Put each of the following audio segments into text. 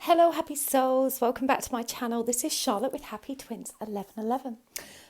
Hello, happy souls. Welcome back to my channel. This is Charlotte with Happy Twins 1111.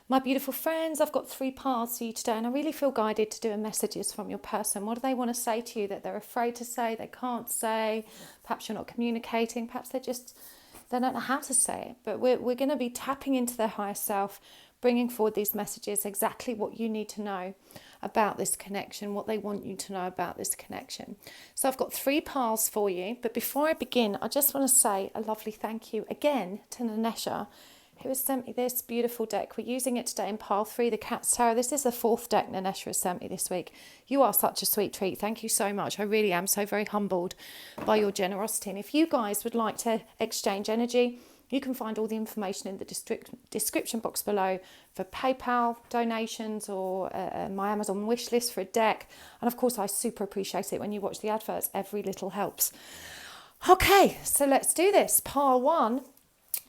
My beautiful friends, I've got 3 paths for you today, and I really feel guided to do messages from your person. What do they want to say to you that they're afraid to say, they can't say? Perhaps you're not communicating. Perhaps they don't know how to say it. But we're going to be tapping into their higher self, bringing forward these messages, exactly what you need to know about this connection, what they want you to know about this connection. So I've got 3 piles for you, but before I begin, I just want to say a lovely thank you again to Nanesha, who has sent me this beautiful deck. We're using it today in pile 3, the Cat's Tarot. This is the 4th deck Nanesha has sent me this week. You are such a sweet treat. Thank you so much. I really am so very humbled by your generosity. And if you guys would like to exchange energy, you can find all the information in the description box below for PayPal donations or my Amazon wish list for a deck. And of course, I super appreciate it when you watch the adverts. Every little helps. Okay, so let's do this. Pile 1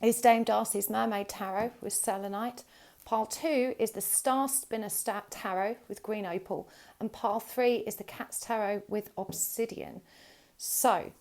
is Dame Darcy's Mermaid Tarot with selenite. Pile 2 is the Star Spinner Tarot with green opal. And pile 3 is the Cat's Tarot with obsidian. So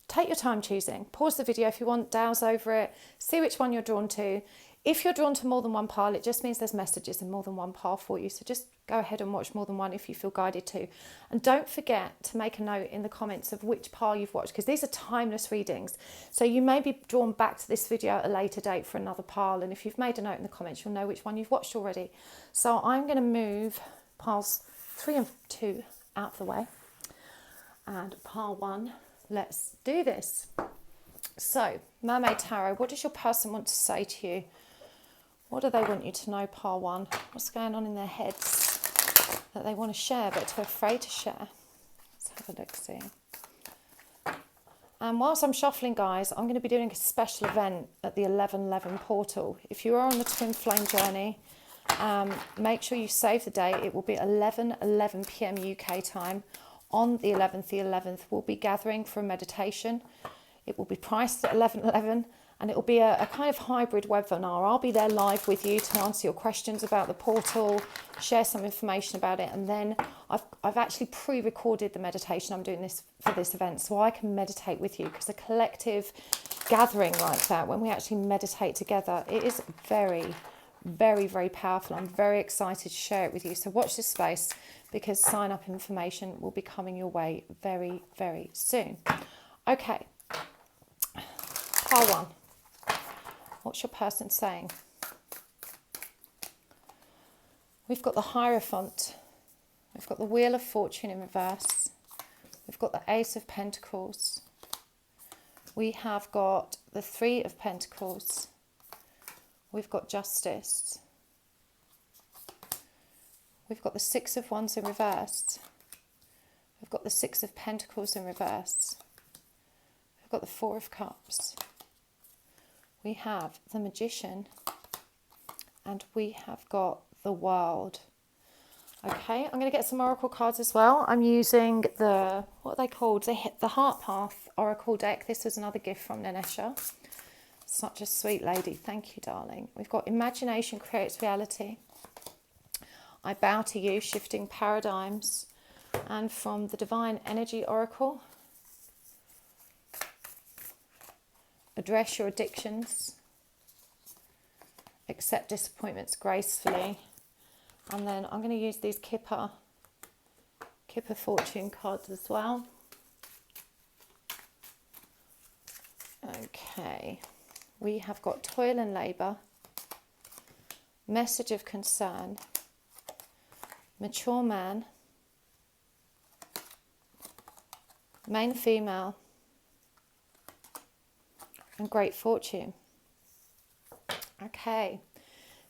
take your time choosing. Pause the video if you want, douse over it, see which one you're drawn to. If you're drawn to more than one pile, it just means there's messages in more than one pile for you. So just go ahead and watch more than one if you feel guided to. And don't forget to make a note in the comments of which pile you've watched, because these are timeless readings. So you may be drawn back to this video at a later date for another pile. And if you've made a note in the comments, you'll know which one you've watched already. So I'm going to move piles 3 and 2 out of the way. And pile 1. Let's do this. So, Mermaid Tarot, what does your person want to say to you? What do they want you to know, pile 1? What's going on in their heads that they want to share but are afraid to share? Let's have a look, see. And whilst I'm shuffling, guys, I'm going to be doing a special event at the 1111 portal. If you are on the Twin Flame journey, make sure you save the date. It will be 11 p.m. UK time. On the 11th, we'll be gathering for a meditation. It will be priced at 11.11, and it will be a kind of hybrid webinar. I'll be there live with you to answer your questions about the portal, share some information about it, and then I've actually pre-recorded the meditation I'm doing this for this event, so I can meditate with you, because a collective gathering like that, when we actually meditate together, it is very, very, very powerful. I'm very excited to share it with you. So watch this space, because sign up information will be coming your way very, very soon. Okay, pile 1. What's your person saying? We've got the Hierophant. We've got the Wheel of Fortune in reverse. We've got the Ace of Pentacles. We have got the 3 of Pentacles. We've got Justice. We've got the 6 of Wands in reverse. We've got the 6 of Pentacles in reverse. We've got the 4 of Cups. We have the Magician. And we have got the World. Okay, I'm going to get some Oracle cards as well. I'm using the, what are they called? The Heart Path Oracle deck. This was another gift from Nanesha. Such a sweet lady. Thank you, darling. We've got Imagination Creates Reality. I Bow to You, Shifting Paradigms. And from the Divine Energy Oracle, Address Your Addictions. Accept Disappointments Gracefully. And then I'm going to use these Kipper Fortune cards as well. Okay. We have got Toil and Labour, Message of Concern, Mature Man, Main Female, and Great Fortune. Okay,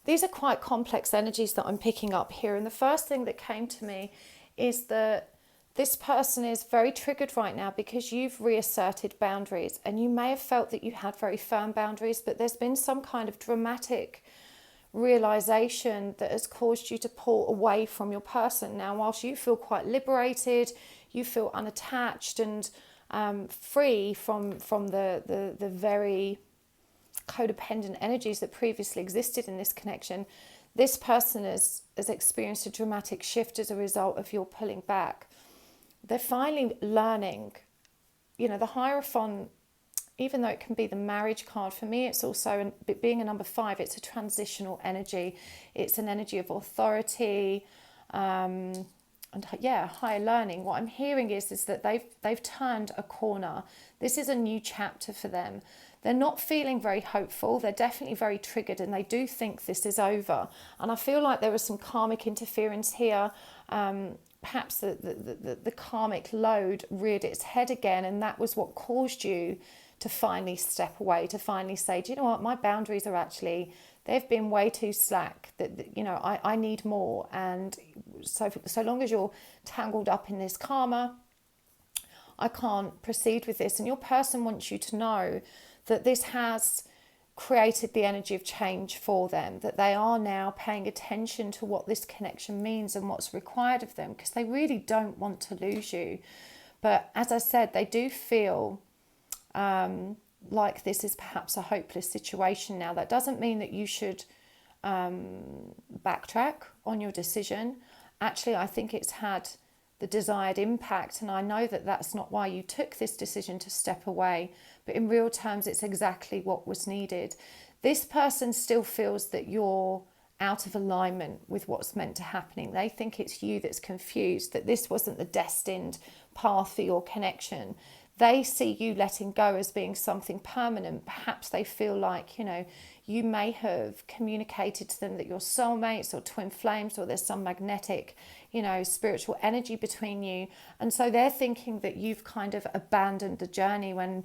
these are quite complex energies that I'm picking up here, and the first thing that came to me is that this person is very triggered right now because you've reasserted boundaries, and you may have felt that you had very firm boundaries, but there's been some kind of dramatic realization that has caused you to pull away from your person. Now, whilst you feel quite liberated, you feel unattached and free from the very codependent energies that previously existed in this connection, this person has experienced a dramatic shift as a result of your pulling back. They're finally learning. You know, the Hierophant even though it can be the marriage card, for me it's also, being a number 5, it's a transitional energy. It's an energy of authority, and higher learning. What I'm hearing is that they've turned a corner. This is a new chapter for them. They're not feeling very hopeful. They're definitely very triggered, and they do think this is over. And I feel like there was some karmic interference here. Perhaps the karmic load reared its head again, and that was what caused you to finally step away, to finally say, do you know what, my boundaries are actually, they've been way too slack, that I need more. And so long as you're tangled up in this karma, I can't proceed with this. And your person wants you to know that this has created the energy of change for them, that they are now paying attention to what this connection means and what's required of them, because they really don't want to lose you. But as I said, they do feel like this is perhaps a hopeless situation now. That doesn't mean that you should backtrack on your decision. Actually, I think it's had the desired impact, and I know that that's not why you took this decision to step away, but in real terms it's exactly what was needed. This person still feels that you're out of alignment with what's meant to happening. They think it's you that's confused, that this wasn't the destined path for your connection. They see you letting go as being something permanent. Perhaps they feel like, you may have communicated to them that you're soulmates or twin flames, or there's some magnetic, spiritual energy between you. And so they're thinking that you've kind of abandoned the journey, when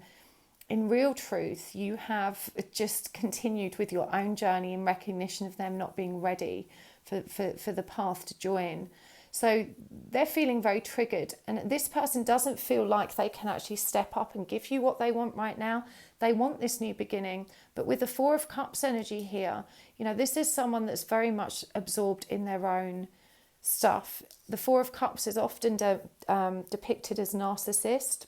in real truth, you have just continued with your own journey in recognition of them not being ready for the path to join. So they're feeling very triggered, and this person doesn't feel like they can actually step up and give you what they want right now. They want this new beginning, but with the 4 of Cups energy here, this is someone that's very much absorbed in their own stuff. The 4 of Cups is often depicted as narcissist,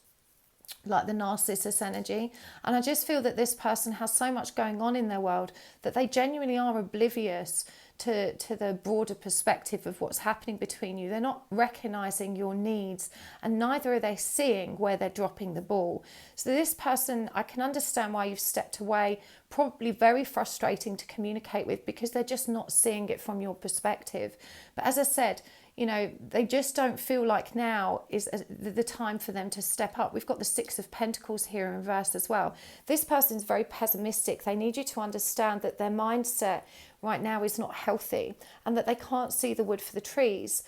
like the Narcissus energy. And I just feel that this person has so much going on in their world that they genuinely are oblivious to the broader perspective of what's happening between you. They're not recognizing your needs, and neither are they seeing where they're dropping the ball. So this person, I can understand why you've stepped away, probably very frustrating to communicate with, because they're just not seeing it from your perspective. But as I said, they just don't feel like now is the time for them to step up. We've got the 6 of Pentacles here in reverse as well. This person's very pessimistic. They need you to understand that their mindset right now is not healthy, and that they can't see the wood for the trees.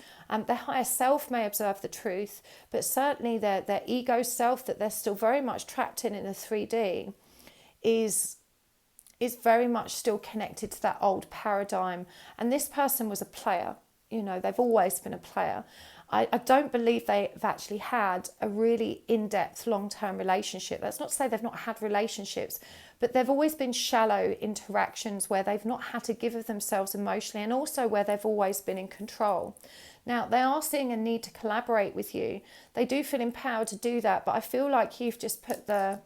Their higher self may observe the truth, but certainly their ego self, that they're still very much trapped in a 3D, is very much still connected to that old paradigm. And this person was a player. They've always been a player. I don't believe they've actually had a really in-depth long-term relationship. That's not to say they've not had relationships, but they've always been shallow interactions where they've not had to give of themselves emotionally, and also where they've always been in control. Now, they are seeing a need to collaborate with you. They do feel empowered to do that, but I feel like you've just put the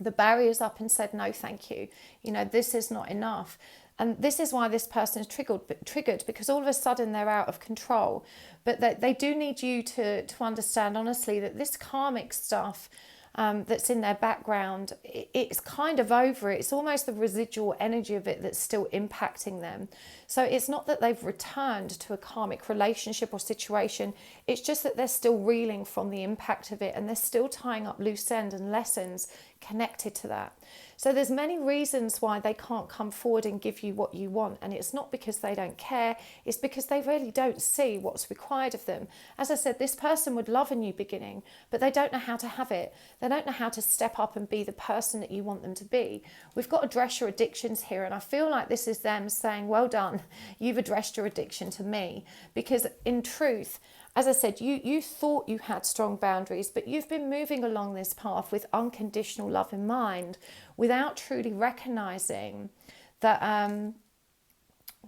barriers up and said, no, thank you. This is not enough. And this is why this person is triggered, because all of a sudden they're out of control. But they do need you to understand honestly that this karmic stuff that's in their background, it's kind of over. It's almost the residual energy of it that's still impacting them. So it's not that they've returned to a karmic relationship or situation. It's just that they're still reeling from the impact of it, and they're still tying up loose ends and lessons connected to that. So there's many reasons why they can't come forward and give you what you want. And it's not because they don't care. It's because they really don't see what's required of them. As I said, this person would love a new beginning, but they don't know how to have it. They don't know how to step up and be the person that you want them to be. We've got address your addictions here. And I feel like this is them saying, well done, you've addressed your addiction to me. Because in truth, as I said, you thought you had strong boundaries, but you've been moving along this path with unconditional love in mind, without truly recognizing that,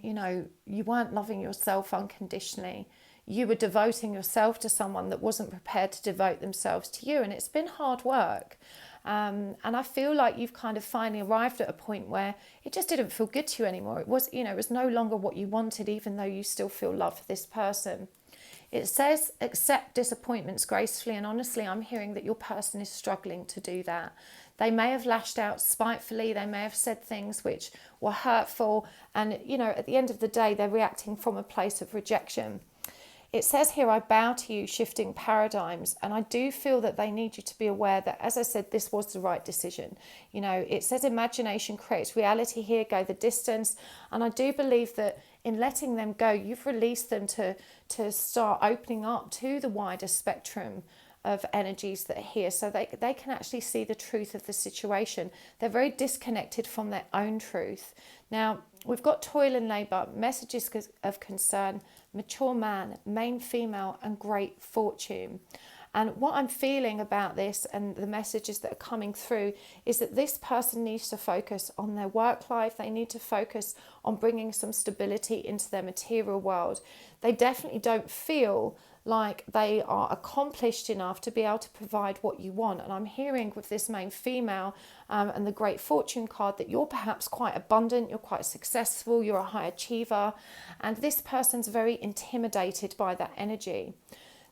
you weren't loving yourself unconditionally. You were devoting yourself to someone that wasn't prepared to devote themselves to you. And it's been hard work. And I feel like you've kind of finally arrived at a point where it just didn't feel good to you anymore. It was, it was no longer what you wanted, even though you still feel love for this person. It says accept disappointments gracefully, and honestly, I'm hearing that your person is struggling to do that. They may have lashed out spitefully. They may have said things which were hurtful. And, you know, at the end of the day, they're reacting from a place of rejection. It says here, I bow to you, shifting paradigms. And I do feel that they need you to be aware that, as I said, this was the right decision. You know, it says imagination creates reality here, go the distance. And I do believe that in letting them go, you've released them to start opening up to the wider spectrum of energies that are here, so they can actually see the truth of the situation. They're very disconnected from their own truth. Now, we've got toil and labour, messages of concern, mature man, main female, and great fortune. And what I'm feeling about this and the messages that are coming through is that this person needs to focus on their work life. They need to focus on bringing some stability into their material world. They definitely don't feel like they are accomplished enough to be able to provide what you want. And I'm hearing with this main female and the great fortune card that you're perhaps quite abundant, you're quite successful, you're a high achiever, and this person's very intimidated by that energy.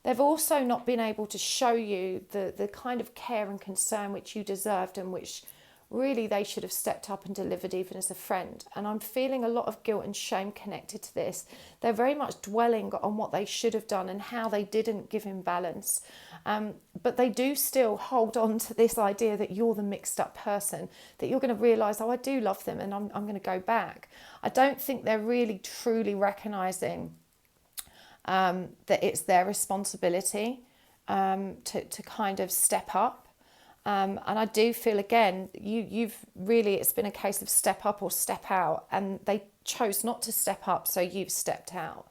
They've also not been able to show you the kind of care and concern which you deserved, and which really they should have stepped up and delivered even as a friend. And I'm feeling a lot of guilt and shame connected to this. They're very much dwelling on what they should have done and how they didn't give in balance. But they do still hold on to this idea that you're the mixed up person, that you're going to realise, oh, I do love them and I'm going to go back. I don't think they're really truly recognising that it's their responsibility to kind of step up. And I do feel, again, you've really, it's been a case of step up or step out, and they chose not to step up, so you've stepped out.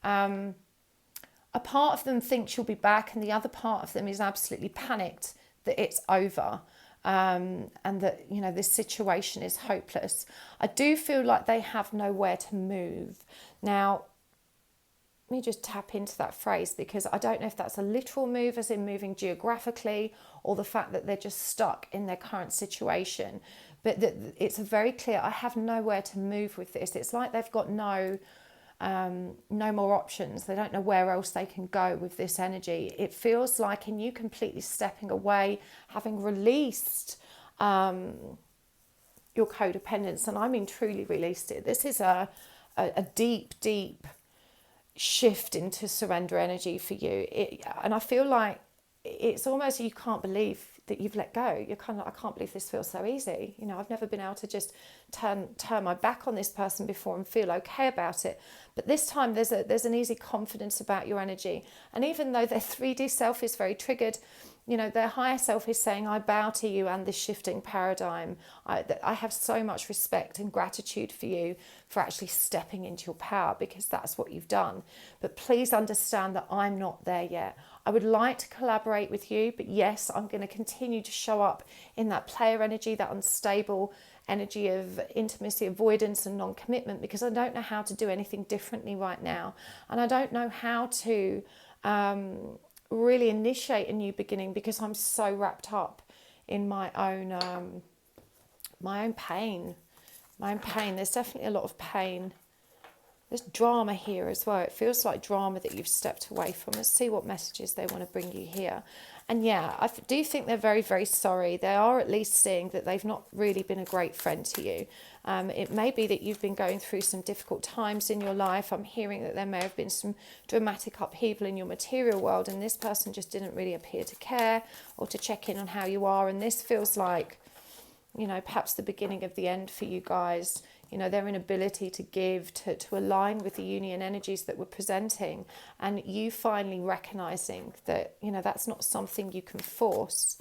A part of them thinks you'll be back, and the other part of them is absolutely panicked that it's over, and that, you know, this situation is hopeless. I do feel like they have nowhere to move. Now, let me just tap into that phrase, because I don't know if that's a literal move, as in moving geographically, or the fact that they're just stuck in their current situation. But it's very clear, I have nowhere to move with this. It's like they've got no more options. They don't know where else they can go with this energy. It feels like in you completely stepping away, having released your codependence, and I mean truly released it. This is a deep shift into surrender energy for you. And I feel like it's almost, you can't believe that you've let go. You're kind of like, I can't believe this feels so easy. You know, I've never been able to just turn my back on this person before and feel okay about it. But this time there's an easy confidence about your energy. And even though their 3D self is very triggered, you know, their higher self is saying, I bow to you and this shifting paradigm. I have so much respect and gratitude for you for actually stepping into your power, because that's what you've done. But please understand that I'm not there yet. I would like to collaborate with you, but yes, I'm going to continue to show up in that player energy, that unstable energy of intimacy, avoidance and non-commitment, because I don't know how to do anything differently right now. And I don't know how to really initiate a new beginning, because I'm so wrapped up in my own pain. There's definitely a lot of pain. There's drama here as well. It feels like drama that you've stepped away from. Let's see what messages they want to bring you here. And yeah, I do think they're very, very sorry. They are at least seeing that they've not really been a great friend to you. It may be that you've been going through some difficult times in your life. I'm hearing that there may have been some dramatic upheaval in your material world, and this person just didn't really appear to care or to check in on how you are. And this feels like, you know, perhaps the beginning of the end for you guys. You know, their inability to give, to align with the union energies that we're presenting, and you finally recognizing that, you know, that's not something you can force.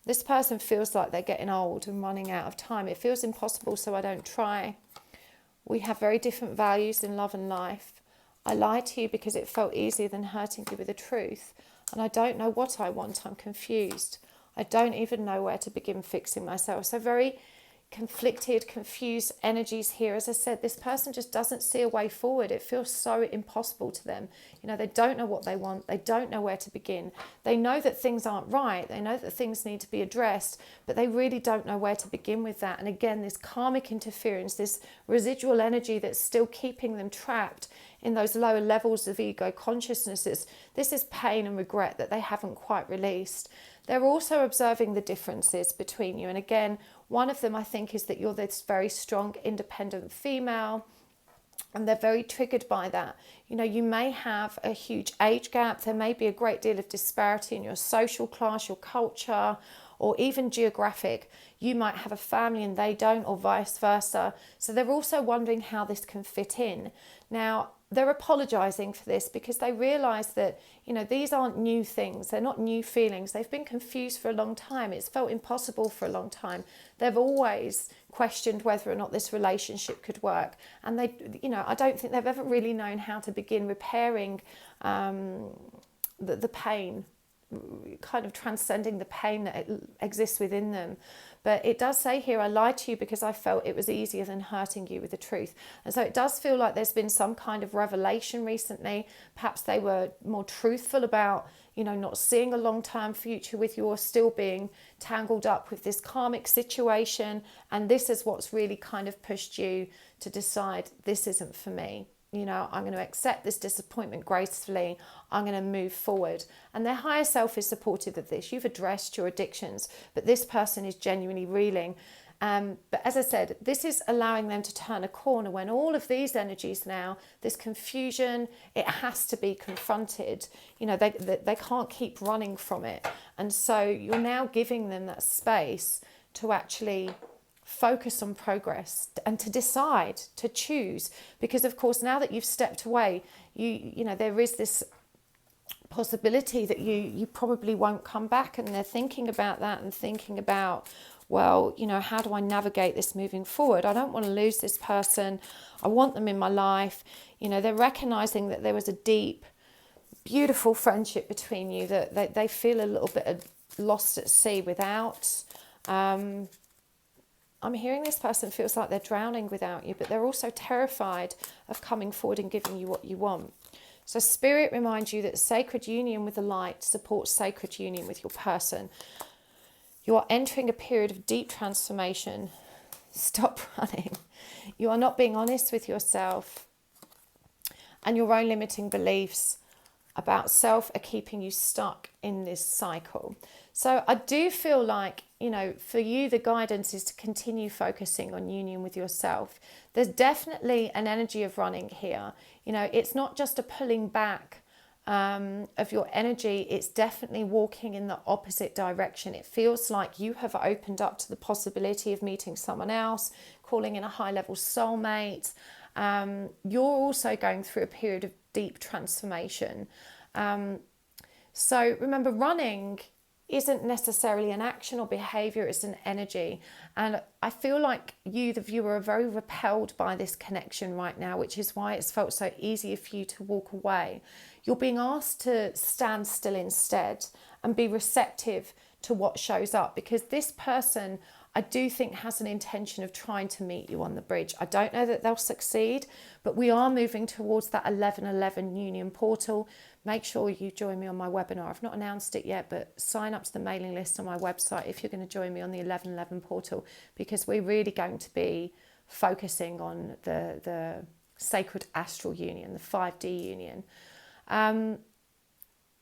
This person feels like they're getting old and running out of time. It feels impossible, so I don't try. We have very different values in love and life. I lied to you because it felt easier than hurting you with the truth. And I don't know what I want. I'm confused. I don't even know where to begin fixing myself. So very conflicted, confused energies here. As I said, this person just doesn't see a way forward. It feels so impossible to them. You know, they don't know what they want. They don't know where to begin. They know that things aren't right. They know that things need to be addressed, but they really don't know where to begin with that. And again, this karmic interference, this residual energy that's still keeping them trapped in those lower levels of ego consciousnesses. This is pain and regret that they haven't quite released. they're also observing the differences between you. And again, one of them I think is that you're this very strong, independent female, and they're very triggered by that. You know, you may have a huge age gap. There may be a great deal of disparity in your social class, your culture, or even geographic. You might have a family and they don't, or vice versa. So they're also wondering how this can fit in. Now, they're apologizing for this because they realize that, you know, these aren't new things. They're not new feelings. They've been confused for a long time. It's felt impossible for a long time. They've always questioned whether or not this relationship could work. And they, you know, I don't think they've ever really known how to begin repairing the pain, kind of transcending the pain that exists within them. But it does say here, I lied to you because I felt it was easier than hurting you with the truth. And so it does feel like there's been some kind of revelation recently. Perhaps they were more truthful about, you know, not seeing a long-term future with you, or still being tangled up with this karmic situation. And this is what's really kind of pushed you to decide, this isn't for me. You know, I'm going to accept this disappointment gracefully. I'm going to move forward. And their higher self is supportive of this. You've addressed your addictions, but this person is genuinely reeling. But as I said, this is allowing them to turn a corner when all of these energies now, this confusion, it has to be confronted. You know, they can't keep running from it. And so you're now giving them that space to actually focus on progress and to decide, to choose. Because of course, now that you've stepped away, you know, there is this possibility that you probably won't come back, and they're thinking about that and thinking about, well, you know, how do I navigate this moving forward? I don't want to lose this person. I want them in my life. You know, they're recognizing that there was a deep, beautiful friendship between you that they feel a little bit lost at sea without. I'm hearing this person feels like they're drowning without you, but they're also terrified of coming forward and giving you what you want. So Spirit reminds you that sacred union with the light supports sacred union with your person. You are entering a period of deep transformation. Stop running. You are not being honest with yourself, and your own limiting beliefs about self are keeping you stuck in this cycle. So I do feel like, you know, for you, the guidance is to continue focusing on union with yourself. There's definitely an energy of running here. You know, it's not just a pulling back of your energy. It's definitely walking in the opposite direction. It feels like you have opened up to the possibility of meeting someone else, calling in a high-level soulmate. You're also going through a period of deep transformation. So remember, running isn't necessarily an action or behavior, it's an energy. And I feel like you, the viewer, are very repelled by this connection right now, which is why it's felt so easy for you to walk away. You're being asked to stand still instead and be receptive to what shows up, because this person, I do think, has an intention of trying to meet you on the bridge. I don't know that they'll succeed, but we are moving towards that 1111 union portal. Make sure you join me on my webinar. I've not announced it yet, but sign up to the mailing list on my website if you're going to join me on the 1111 portal, because we're really going to be focusing on the sacred astral union, the 5D union.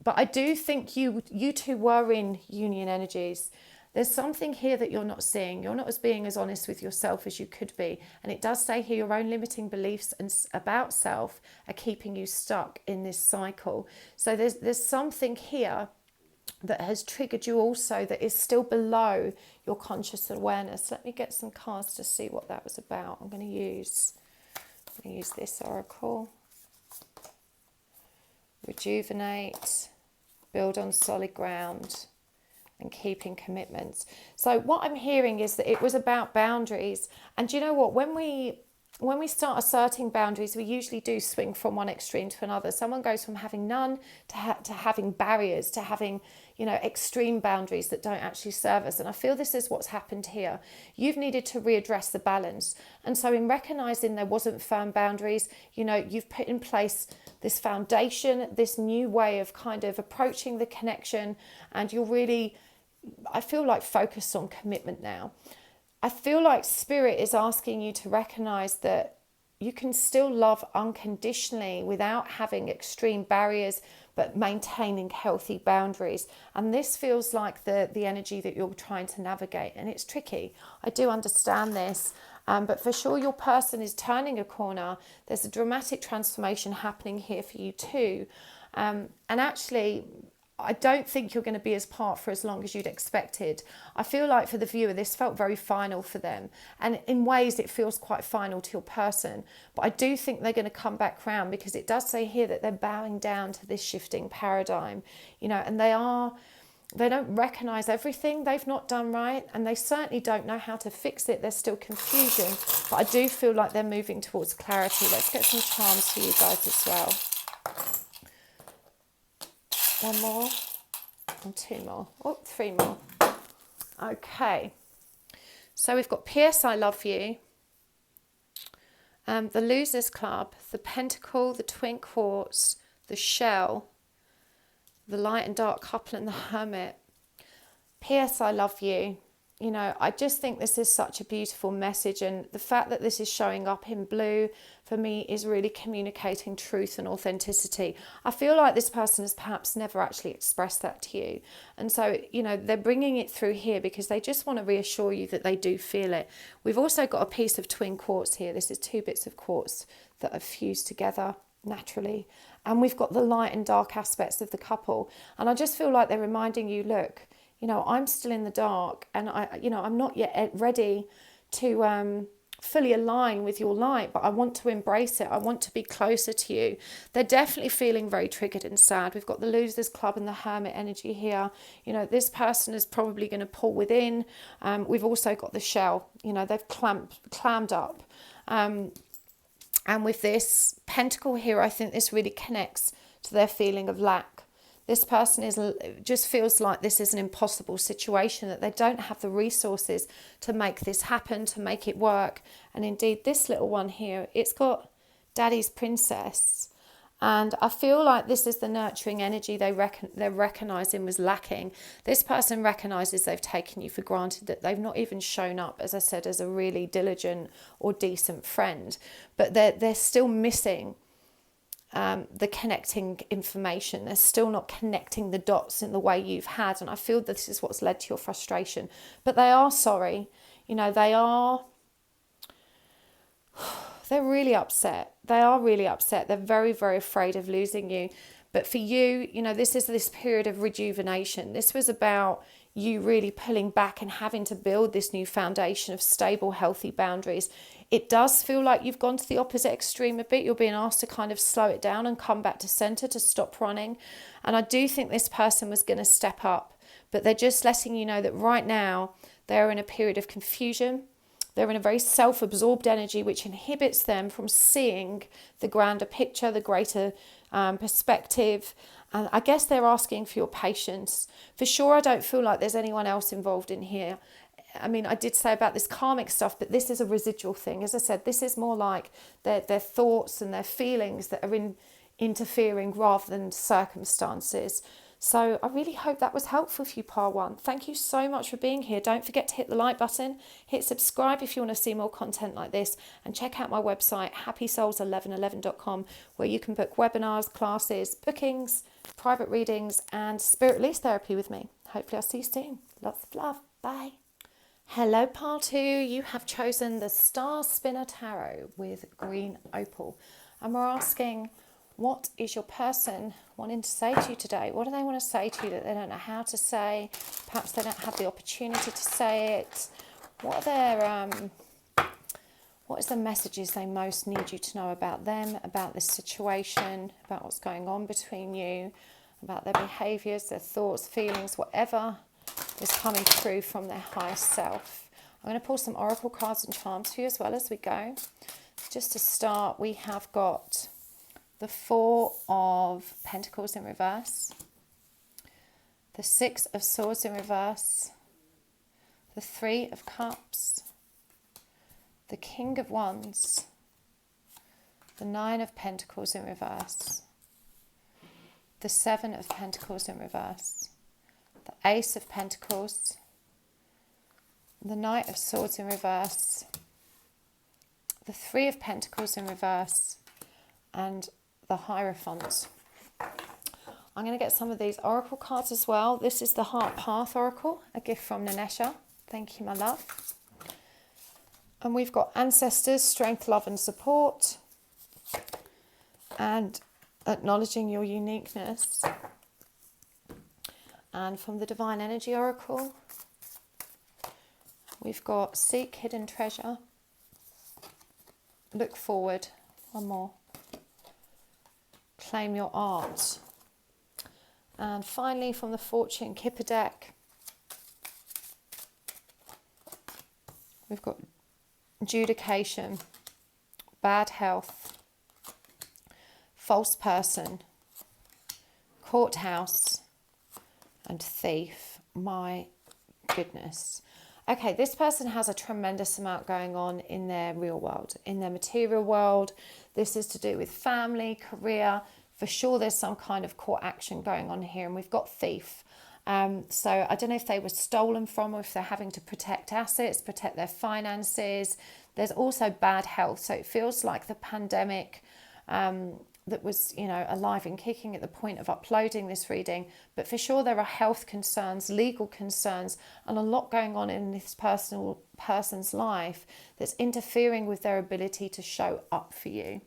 But I do think you two were in union energies. There's something here that you're not seeing. You're not being as honest with yourself as you could be. And it does say here your own limiting beliefs and about self are keeping you stuck in this cycle. So there's something here that has triggered you also that is still below your conscious awareness. Let me get some cards to see what that was about. I'm going to use this oracle. Rejuvenate, build on solid ground, and keeping commitments. So what I'm hearing is that it was about boundaries. And do you know what? When we start asserting boundaries, we usually do swing from one extreme to another. Someone goes from having none to having barriers, to having, you know, extreme boundaries that don't actually serve us. And I feel this is what's happened here. You've needed to readdress the balance. And so in recognizing there wasn't firm boundaries, you know, you've put in place this foundation, this new way of kind of approaching the connection, and you're really, I feel like, focused on commitment now. I feel like Spirit is asking you to recognize that you can still love unconditionally without having extreme barriers, but maintaining healthy boundaries. And this feels like the energy that you're trying to navigate, and it's tricky. I do understand this, but for sure your person is turning a corner. There's a dramatic transformation happening here for you too. And actually, I don't think you're going to be as apart for as long as you'd expected. I feel like for the viewer, this felt very final for them. And in ways, it feels quite final to your person. But I do think they're going to come back round, because it does say here that they're bowing down to this shifting paradigm, and they don't recognise everything they've not done right, and they certainly don't know how to fix it. There's still confusion, but I do feel like they're moving towards clarity. Let's get some charms for you guys as well. One more and two more. Oh, three more. Okay. So we've got P.S. I Love You, the Losers Club, the Pentacle, the Twin Quartz, the Shell, the Light and Dark Couple, and the Hermit. P.S. I Love You. I just think this is such a beautiful message, and the fact that this is showing up in blue for me is really communicating truth and authenticity. I feel like this person has perhaps never actually expressed that to you, and so they're bringing it through here because they just want to reassure you that they do feel it. We've also got a piece of twin quartz here. This is two bits of quartz that are fused together naturally, and we've got the light and dark aspects of the couple, and I just feel like they're reminding you, look, I'm still in the dark, and I'm not yet ready to fully align with your light, but I want to embrace it. I want to be closer to you. They're definitely feeling very triggered and sad. We've got the Losers Club and the Hermit energy here. This person is probably going to pull within. We've also got the Shell. They've clammed up. And with this Pentacle here, I think this really connects to their feeling of lack. This person just feels like this is an impossible situation, that they don't have the resources to make this happen, to make it work. And indeed, this little one here, it's got Daddy's Princess. And I feel like this is the nurturing energy they're recognising was lacking. This person recognises they've taken you for granted, that they've not even shown up, as I said, as a really diligent or decent friend. But they're still missing the connecting information. They're still not connecting the dots in the way you've had, and I feel this is what's led to your frustration. But they are sorry. They're really upset. They are really upset. They're very, very afraid of losing you. But for you, this is this period of rejuvenation. This was about you really pulling back and having to build this new foundation of stable, healthy boundaries. It does feel like you've gone to the opposite extreme a bit. You're being asked to kind of slow it down and come back to center, to stop running. And I do think this person was going to step up, but they're just letting you know that right now they're in a period of confusion. They're in a very self-absorbed energy, which inhibits them from seeing the grander picture, the greater perspective. And I guess they're asking for your patience. For sure, I don't feel like there's anyone else involved in here. I mean, I did say about this karmic stuff, but this is a residual thing. As I said, this is more like their thoughts and their feelings that are interfering rather than circumstances. So I really hope that was helpful for you, Par 1. Thank you so much for being here. Don't forget to hit the like button, hit subscribe if you want to see more content like this, and check out my website, happysouls1111.com, where you can book webinars, classes, bookings, private readings, and spirit release therapy with me. Hopefully I'll see you soon. Lots of love. Bye. Hello, Part 2. You have chosen the Star Spinner Tarot with green opal. And we're asking, what is your person wanting to say to you today? What do they want to say to you that they don't know how to say? Perhaps they don't have the opportunity to say it. What is the messages they most need you to know about them, about this situation, about what's going on between you, about their behaviours, their thoughts, feelings, whatever is coming through from their higher self. I'm going to pull some oracle cards and charms for you as well as we go. Just to start, we have got the Four of Pentacles in reverse, the Six of Swords in reverse, the Three of Cups, the King of Wands, the Nine of Pentacles in reverse, the Seven of Pentacles in reverse, the Ace of Pentacles, the Knight of Swords in reverse, the Three of Pentacles in reverse, and the Hierophant. I'm going to get some of these oracle cards as well. This is the Heart Path Oracle, a gift from Nanesha. Thank you, my love. And we've got ancestors, strength, love and support, and acknowledging your uniqueness. And from the Divine Energy Oracle, we've got seek hidden treasure, look forward, one more, claim your art. And finally, from the Fortune Kipper deck, we've got adjudication, bad health, false person, courthouse, and thief. My goodness. Okay, this person has a tremendous amount going on in their real world, in their material world. This is to do with family, career. For sure, there's some kind of court action going on here, and we've got thief. So I don't know if they were stolen from, or if they're having to protect assets, protect their finances. There's also bad health. So it feels like the pandemic that was, alive and kicking at the point of uploading this reading. But for sure, there are health concerns, legal concerns, and a lot going on in this person's life that's interfering with their ability to show up for you.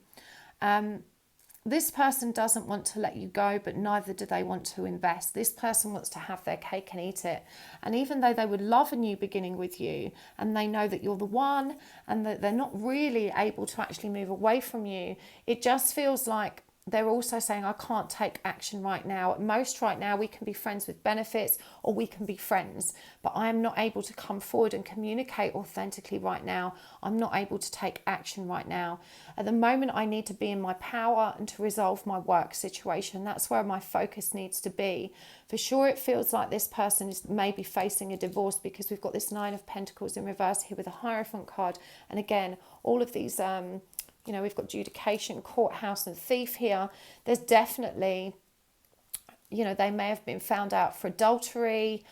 This person doesn't want to let you go, but neither do they want to invest. This person wants to have their cake and eat it. And even though they would love a new beginning with you, and they know that you're the one, and that they're not really able to actually move away from you, it just feels like they're also saying, I can't take action right now. At most right now, we can be friends with benefits, or we can be friends, but I am not able to come forward and communicate authentically right now. I'm not able to take action right now. At the moment, I need to be in my power and to resolve my work situation. That's where my focus needs to be. For sure, it feels like this person is maybe facing a divorce, because we've got this Nine of Pentacles in reverse here with a Hierophant card. And again, all of these we've got adjudication, courthouse and thief here. There's definitely, they may have been found out for adultery.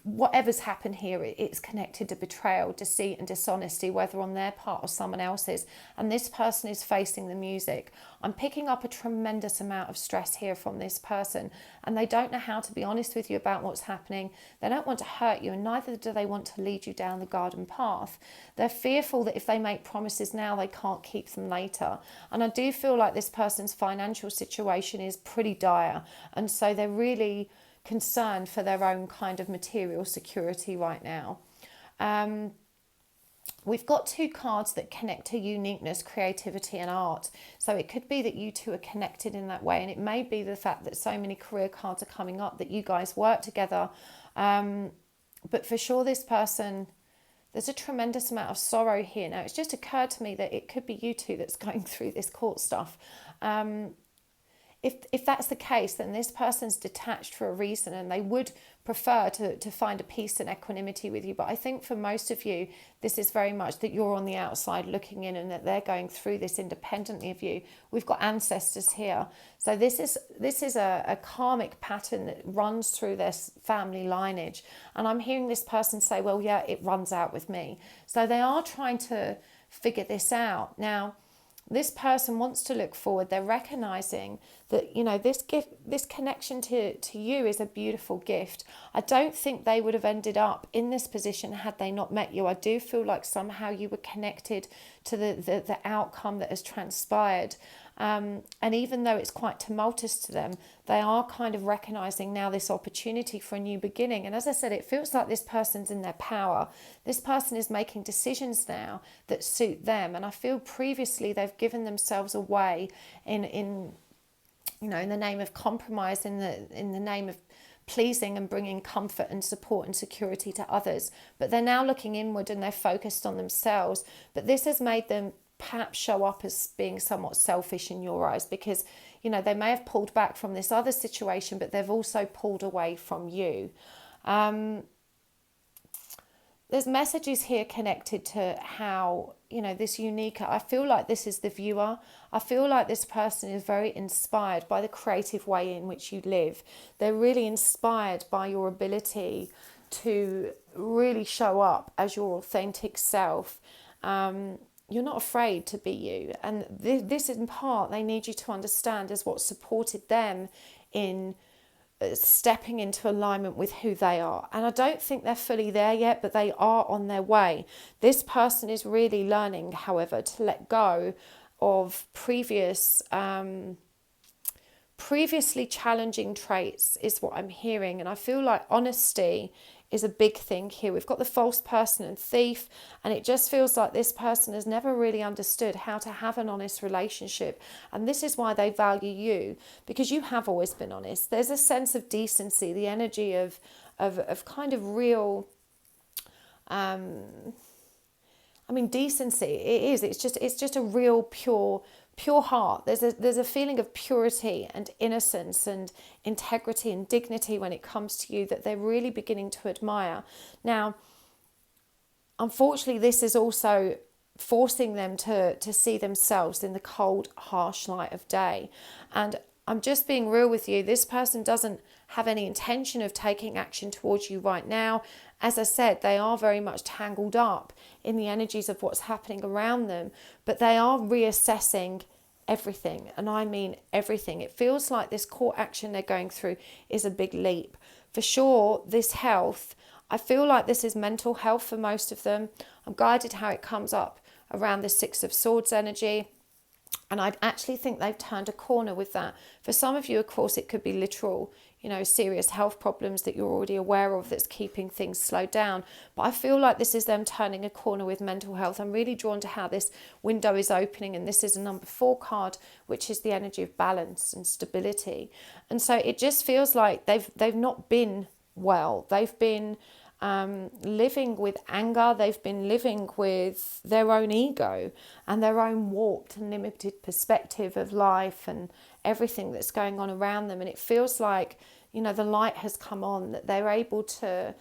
Whatever's happened here, it's connected to betrayal, deceit and dishonesty, whether on their part or someone else's. And this person is facing the music. I'm picking up a tremendous amount of stress here from this person, and they don't know how to be honest with you about what's happening. They don't want to hurt you, and neither do they want to lead you down the garden path. They're fearful that if they make promises now, they can't keep them later. And I do feel like this person's financial situation is pretty dire, and so they're really concerned for their own kind of material security right now. We've got two cards that connect to uniqueness, creativity and art. So it could be that you two are connected in that way, and it may be the fact that so many career cards are coming up that you guys work together. But for sure, this person, there's a tremendous amount of sorrow here. Now, it's just occurred to me that it could be you two that's going through this court stuff. If that's the case, then this person's detached for a reason, and they would prefer to find a peace and equanimity with you. But I think for most of you, this is very much that you're on the outside looking in, and that they're going through this independently of you. We've got ancestors here. So this is a karmic pattern that runs through this family lineage. And I'm hearing this person say, well, yeah, it runs out with me. So they are trying to figure this out. Now, this person wants to look forward. They're recognizing that, this gift, this connection to you is a beautiful gift. I don't think they would have ended up in this position had they not met you. I do feel like somehow you were connected to the outcome that has transpired. And even though it's quite tumultuous to them, they are kind of recognizing now this opportunity for a new beginning. And as I said, it feels like this person's in their power. This person is making decisions now that suit them. And I feel previously they've given themselves away in the name of compromise, in the name of pleasing and bringing comfort and support and security to others. But they're now looking inward, and they're focused on themselves. But this has made them perhaps show up as being somewhat selfish in your eyes, because they may have pulled back from this other situation, but they've also pulled away from you. There's messages here connected to how this unique, I feel like this is the viewer. I feel like this person is very inspired by the creative way in which you live. They're really inspired by your ability to really show up as your authentic self. you're not afraid to be you. And this in part, they need you to understand is what supported them in stepping into alignment with who they are. And I don't think they're fully there yet, but they are on their way. This person is really learning, however, to let go of previously challenging traits is what I'm hearing. And I feel like honesty is a big thing here. We've got the false person and thief, and it just feels like this person has never really understood how to have an honest relationship. And this is why they value you, because you have always been honest. There's a sense of decency, the energy of kind of real, decency. It is. It's just a real pure heart. There's a feeling of purity and innocence and integrity and dignity when it comes to you that they're really beginning to admire. Now, unfortunately, this is also forcing them to see themselves in the cold, harsh light of day. And I'm just being real with you. This person doesn't have any intention of taking action towards you right now. As I said, they are very much tangled up in the energies of what's happening around them, but they are reassessing everything. And I mean everything. It feels like this court action they're going through is a big leap. For sure, this health, I feel like this is mental health for most of them. I'm guided how it comes up around the Six of Swords energy. And I actually think they've turned a corner with that. For some of you, of course, it could be literal, serious health problems that you're already aware of that's keeping things slowed down. But I feel like this is them turning a corner with mental health. I'm really drawn to how this window is opening. And this is a number 4 card, which is the energy of balance and stability. And so it just feels like they've not been well. They've been living with anger. They've been living with their own ego and their own warped and limited perspective of life and everything that's going on around them. And it feels like, the light has come on, that they're able to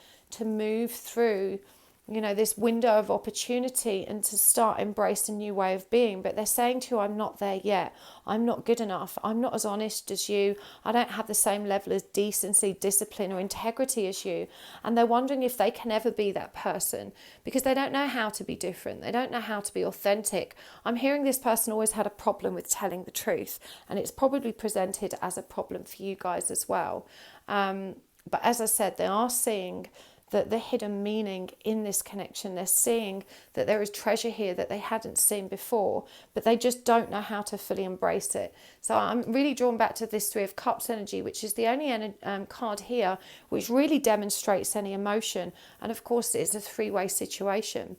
move through, this window of opportunity and to start embrace a new way of being. But they're saying to you, I'm not there yet. I'm not good enough. I'm not as honest as you. I don't have the same level of decency, discipline or integrity as you. And they're wondering if they can ever be that person because they don't know how to be different. They don't know how to be authentic. I'm hearing this person always had a problem with telling the truth, and it's probably presented as a problem for you guys as well. But as I said, they are seeing the hidden meaning in this connection. They're seeing that there is treasure here that they hadn't seen before, but they just don't know how to fully embrace it. So I'm really drawn back to this 3 of Cups energy, which is the only card here which really demonstrates any emotion. And of course, it's a 3-way situation.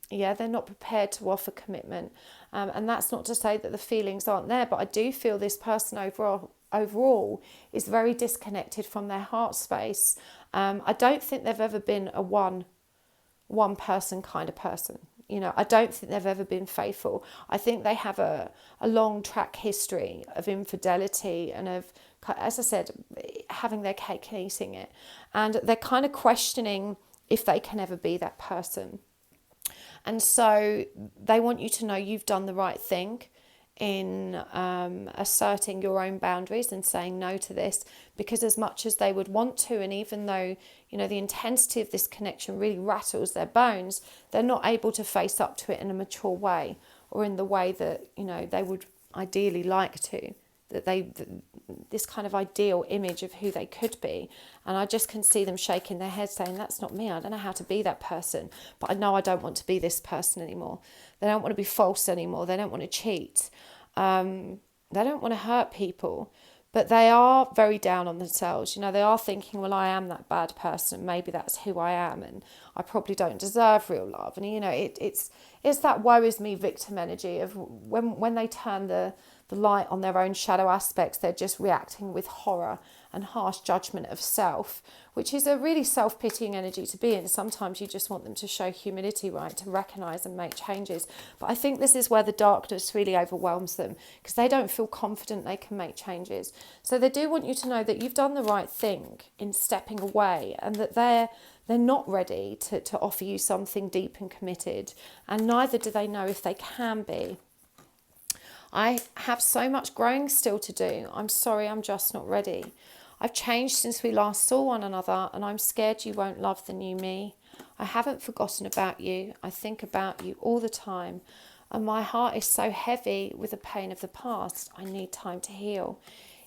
Yeah, they're not prepared to offer commitment. And that's not to say that the feelings aren't there, but I do feel this person overall is very disconnected from their heart space. I don't think they've ever been a one person kind of person. I don't think they've ever been faithful. I think they have a long track history of infidelity and of, as I said, having their cake and eating it. And they're kind of questioning if they can ever be that person. And so they want you to know you've done the right thing in asserting your own boundaries and saying no to this, because as much as they would want to, and even though the intensity of this connection really rattles their bones, they're not able to face up to it in a mature way or in the way that they would ideally like to, this kind of ideal image of who they could be. And I just can see them shaking their heads saying, that's not me. I don't know how to be that person, but I know I don't want to be this person anymore. They don't want to be false anymore. They don't want to cheat. They don't want to hurt people, but they are very down on themselves. They are thinking, well, I am that bad person. Maybe that's who I am, and I probably don't deserve real love. And it's that woe is me victim energy of when they turn the light on their own shadow aspects, they're just reacting with horror and harsh judgment of self, which is a really self-pitying energy to be in. Sometimes you just want them to show humility, right, to recognise and make changes. But I think this is where the darkness really overwhelms them, because they don't feel confident they can make changes. So they do want you to know that you've done the right thing in stepping away, and that they're not ready to offer you something deep and committed, and neither do they know if they can be. I have so much growing still to do. I'm sorry, I'm just not ready. I've changed since we last saw one another, and I'm scared you won't love the new me. I haven't forgotten about you. I think about you all the time. and my heart is so heavy with the pain of the past. I need time to heal.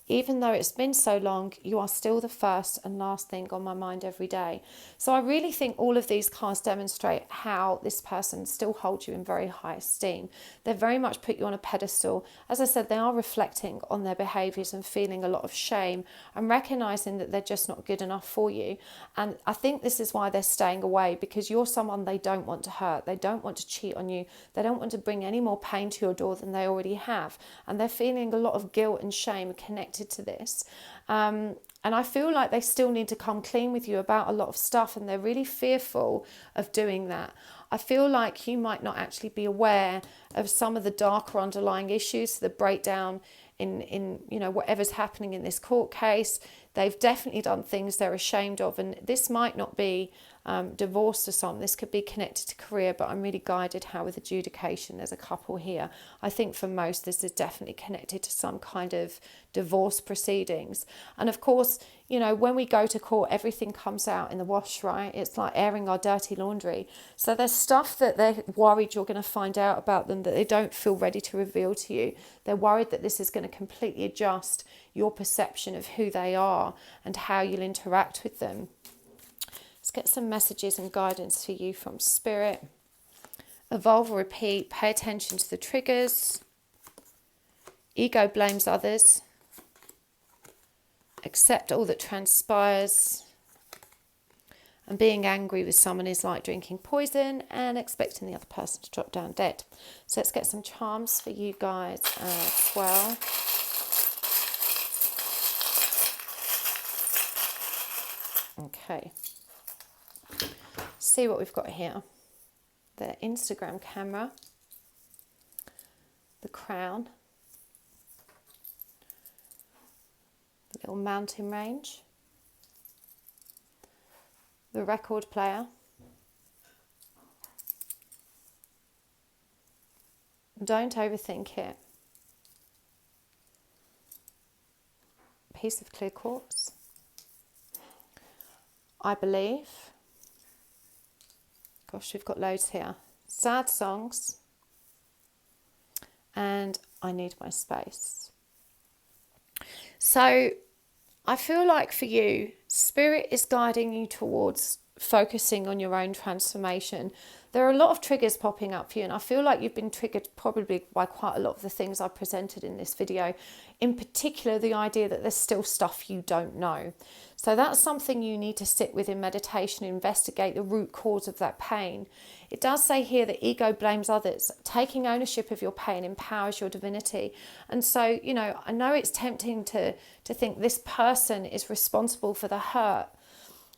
Even though it's been so long, you are still the first and last thing on my mind every day. So I really think all of these cards demonstrate how this person still holds you in very high esteem. They very much put you on a pedestal. As I said, they are reflecting on their behaviours and feeling a lot of shame and recognising that they're just not good enough for you. And I think this is why they're staying away, because you're someone they don't want to hurt. They don't want to cheat on you. They don't want to bring any more pain to your door than they already have. And they're feeling a lot of guilt and shame connected to this. And I feel like they still need to come clean with you about a lot of stuff, and they're really fearful of doing that. I feel like you might not actually be aware of some of the darker underlying issues, the breakdown in whatever's happening in this court case. They've definitely done things they're ashamed of, and this might not be divorce for some. This could be connected to career, but I'm really guided how with adjudication there's a couple here. I think for most this is definitely connected to some kind of divorce proceedings. And of course, when we go to court, everything comes out in the wash, right? It's like airing our dirty laundry. So there's stuff that they're worried you're going to find out about them that they don't feel ready to reveal to you. They're worried that this is going to completely adjust your perception of who they are and how you'll interact with them. Let's get some messages and guidance for you from Spirit. Evolve or repeat. Pay attention to the triggers. Ego blames others. Accept all that transpires. And being angry with someone is like drinking poison and expecting the other person to drop down dead. So let's get some charms for you guys as well. Okay. See what we've got here. The Instagram camera. The crown. The little mountain range. The record player. Don't overthink it. Piece of clear quartz. I believe. Gosh, we've got loads here. Sad songs. And I need my space. So I feel like for you, Spirit is guiding you towards focusing on your own transformation. There are a lot of triggers popping up for you, and I feel like you've been triggered probably by quite a lot of the things I presented in this video. In particular, the idea that there's still stuff you don't know. So that's something you need to sit with in meditation, investigate the root cause of that pain. It does say here that ego blames others. Taking ownership of your pain empowers your divinity. And so, I know it's tempting to think this person is responsible for the hurt,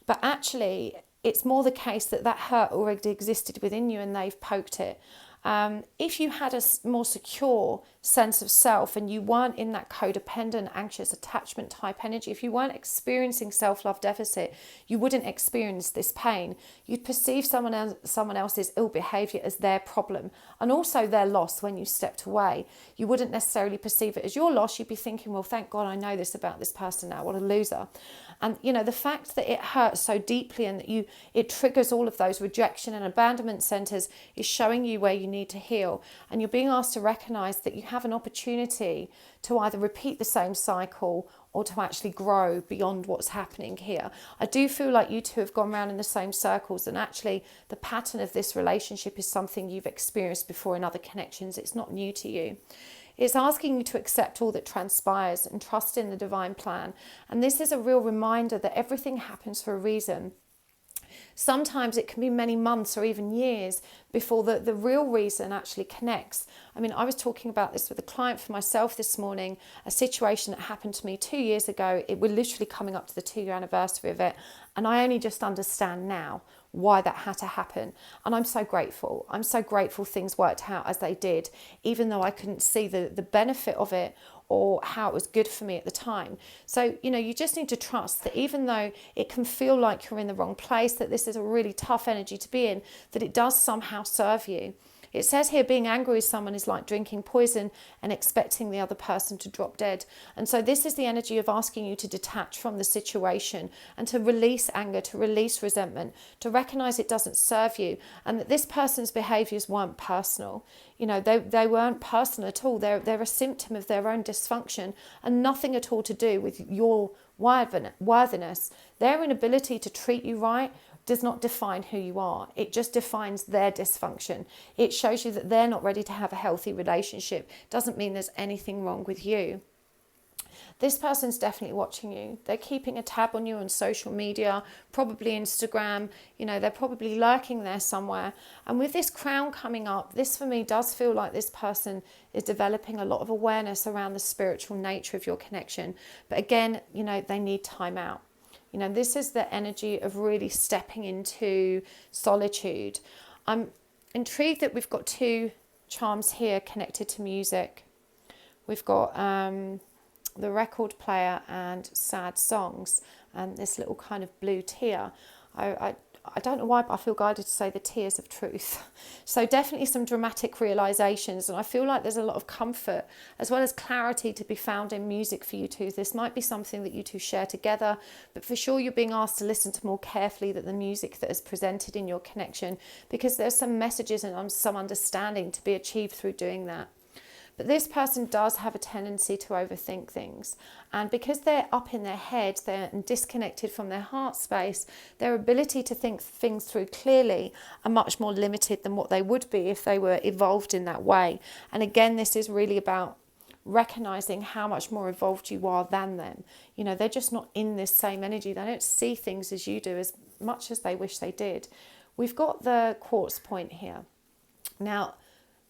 but actually it's more the case that hurt already existed within you and they've poked it. If you had a more secure sense of self and you weren't in that codependent, anxious attachment type energy, if you weren't experiencing self-love deficit, you wouldn't experience this pain. You'd perceive someone else's ill behaviour as their problem and also their loss when you stepped away. You wouldn't necessarily perceive it as your loss. You'd be thinking, well, thank God I know this about this person now. What a loser. And, the fact that it hurts so deeply and that it triggers all of those rejection and abandonment centres is showing you where you need to heal. And you're being asked to recognise that you have an opportunity to either repeat the same cycle or to actually grow beyond what's happening here. I do feel like you two have gone around in the same circles, and actually the pattern of this relationship is something you've experienced before in other connections. It's not new to you. It's asking you to accept all that transpires and trust in the divine plan. And this is a real reminder that everything happens for a reason. Sometimes it can be many months or even years before the real reason actually connects. I mean, I was talking about this with a client for myself this morning, a situation that happened to me 2 years ago. We're literally coming up to the 2-year anniversary of it. And I only just understand now why that had to happen. And I'm so grateful. I'm so grateful things worked out as they did, even though I couldn't see the benefit of it or how it was good for me at the time. So, you just need to trust that even though it can feel like you're in the wrong place, that this is a really tough energy to be in, that it does somehow serve you. It says here, being angry with someone is like drinking poison and expecting the other person to drop dead. And so this is the energy of asking you to detach from the situation and to release anger, to release resentment, to recognize it doesn't serve you, and that this person's behaviors weren't personal. You know, they weren't personal at all. They're a symptom of their own dysfunction and nothing at all to do with your worthiness. Their inability to treat you right does not define who you are. It just defines their dysfunction. It shows you that they're not ready to have a healthy relationship. Doesn't mean there's anything wrong with you. This person's definitely watching you. They're keeping a tab on you on social media, probably Instagram. You know, they're probably lurking there somewhere. And with this crown coming up, this for me does feel like this person is developing a lot of awareness around the spiritual nature of your connection. But again, you know, they need time out. You know, this is the energy of really stepping into solitude. I'm intrigued that we've got two charms here connected to music. We've got the record player and sad songs, and this little kind of blue tear. I don't know why, but I feel guided to say the tears of truth. So definitely some dramatic realizations, and I feel like there's a lot of comfort as well as clarity to be found in music for you two. This might be something that you two share together, but for sure you're being asked to listen to more carefully the music that is presented in your connection, because there's some messages and some understanding to be achieved through doing that. But this person does have a tendency to overthink things. And because they're up in their head, they're disconnected from their heart space, their ability to think things through clearly are much more limited than what they would be if they were evolved in that way. And again, this is really about recognizing how much more evolved you are than them. You know, they're just not in this same energy. They don't see things as you do as much as they wish they did. We've got the quartz point here. Now,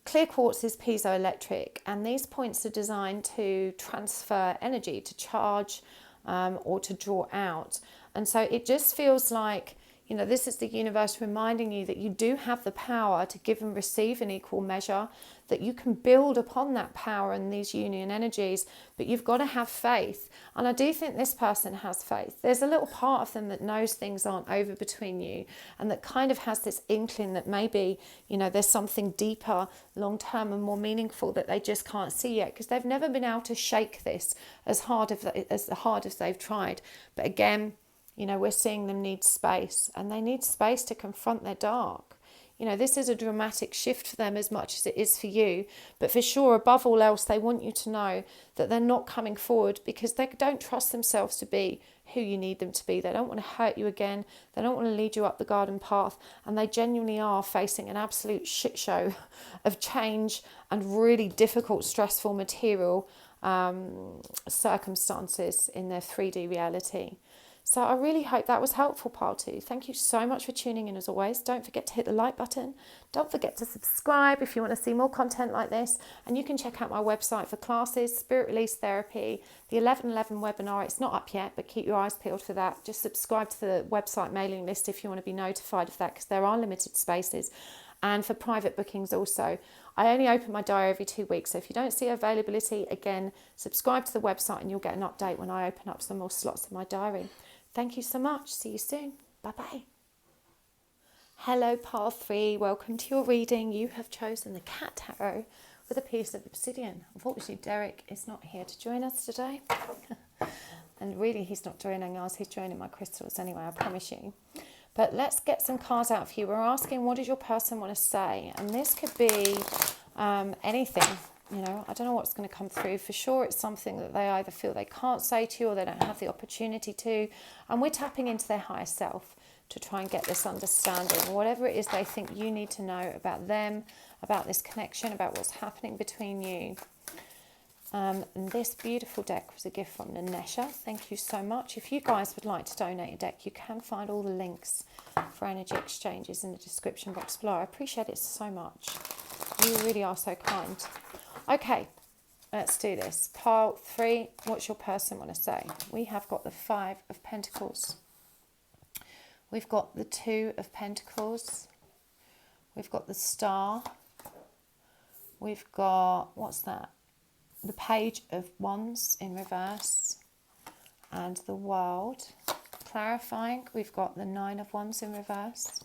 clear quartz is piezoelectric, and these points are designed to transfer energy, to charge or to draw out. And so it just feels like, you know, this is the universe reminding you that you do have the power to give and receive in equal measure, that you can build upon that power and these union energies, but you've got to have faith. And I do think this person has faith. There's a little part of them that knows things aren't over between you, and that kind of has this inkling that maybe, you know, there's something deeper, long-term and more meaningful that they just can't see yet, because they've never been able to shake this as hard as they've tried. But again, you know, we're seeing them need space, and they need space to confront their dark. You know, this is a dramatic shift for them as much as it is for you. But for sure, above all else, they want you to know that they're not coming forward because they don't trust themselves to be who you need them to be. They don't want to hurt you again. They don't want to lead you up the garden path. And they genuinely are facing an absolute shit show of change and really difficult, stressful material circumstances in their 3D reality. So I really hope that was helpful, Pile 2. Thank you so much for tuning in as always. Don't forget to hit the like button. Don't forget to subscribe if you want to see more content like this. And you can check out my website for classes, Spirit Release Therapy, the 11/11 webinar. It's not up yet, but keep your eyes peeled for that. Just subscribe to the website mailing list if you want to be notified of that, because there are limited spaces. And for private bookings also. I only open my diary every 2 weeks. So if you don't see availability, again, subscribe to the website and you'll get an update when I open up some more slots in my diary. Thank you so much. See you soon. Bye-bye. Hello, Pile 3. Welcome to your reading. You have chosen the Cat Tarot with a piece of obsidian. Unfortunately, Derek is not here to join us today. And really, he's not joining us. He's joining my crystals anyway, I promise you. But let's get some cards out for you. We're asking, what does your person want to say? And this could be anything. You know, I don't know what's going to come through. For sure, it's something that they either feel they can't say to you or they don't have the opportunity to. And we're tapping into their higher self to try and get this understanding. Whatever it is they think you need to know about them, about this connection, about what's happening between you. And this beautiful deck was a gift from Nanesha. Thank you so much. If you guys would like to donate a deck, you can find all the links for energy exchanges in the description box below. I appreciate it so much. You really are so kind. Okay, let's do this. Pile 3, what's your person want to say? We have got the 5 of Pentacles. We've got the 2 of Pentacles. We've got the Star. We've got, what's that? The Page of Wands in reverse. And the World. Clarifying, we've got the 9 of Wands in reverse.